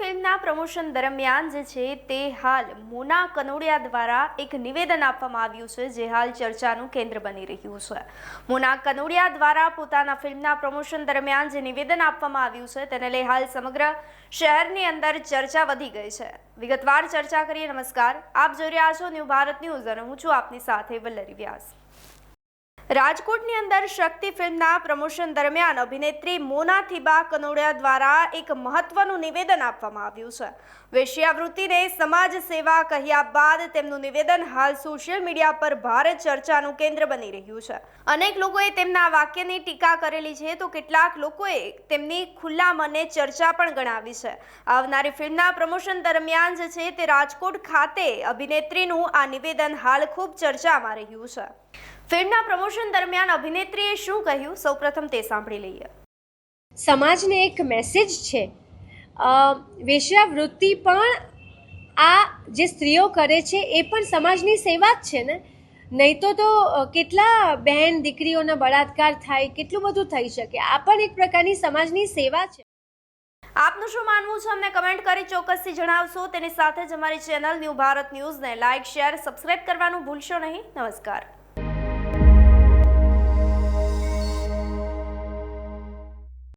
ફિલ્મના પ્રમોશન દરમિયાન જે છે તે હાલ મોના કનોડિયા દ્વારા એક નિવેદન આપવામાં આવ્યું છે જે હાલ ચર્ચાનું કેન્દ્ર બની રહ્યું છે। મોના કનોડિયા દ્વારા પોતાના ફિલ્મના પ્રમોશન દરમિયાન જે નિવેદન આપવામાં આવ્યું છે તેને લઈ હાલ સમગ્ર શહેરની અંદર ચર્ચા વધી ગઈ છે। વિગતવાર ચર્ચા કરીએ। નમસ્કાર, આપ જોઈ રહ્યા છો ન્યૂ ભારત ન્યૂઝ અને હું છું આપની સાથે વલ્લરી વ્યાસ। રાજકોટની અંદર શક્તિ ફિલ્મના પ્રમોશન દરમિયાન અભિનેત્રી મોના થીબા કનોડિયા દ્વારા એક મહત્વનું નિવેદન આપવામાં આવ્યું છે। વેશ્યાવૃત્તિને સમાજ સેવા કહ્યા બાદ તેમનું નિવેદન હાલ સોશિયલ મીડિયા પર ભારે ચર્ચાનું કેન્દ્ર બની રહ્યું છે। અનેક લોકોએ તેમના વાક્યની ટીકા કરેલી છે તો કેટલાક લોકોએ તેમની ખુલ્લા મને ચર્ચા પણ ગણાવી છે। આવનારી ફિલ્મના પ્રમોશન દરમિયાન જે છે તે રાજકોટ ખાતે અભિનેત્રીનું આ નિવેદન હાલ ખૂબ ચર્ચામાં રહ્યું છે। ફિલ્મના પ્રમોશન દરમિયાન અભિનેત્રીએ શું કહ્યું, સૌપ્રથમ તે સાંભળી લઈએ। સમાજને એક મેસેજ છે, વેશ્યાવૃત્તિ પણ આ જે સ્ત્રીઓ કરે છે એ પણ સમાજની સેવા જ છે ને। નહીં તો કેટલા બહેન દીકરીઓના બળાત્કાર થાય, કેટલું બધું થઈ શકે। આ પણ એક પ્રકારની સમાજની સેવા છે। આપનું શું માનવું છે અમને કમેન્ટ કરી ચોક્કસથી જણાવશો। તેની સાથે જ અમારી ચેનલ ન્યૂ ભારત ન્યૂઝને લાઇક, શેર, સબસ્ક્રાઇબ કરવાનું ભૂલશો નહીં। નમસ્કાર।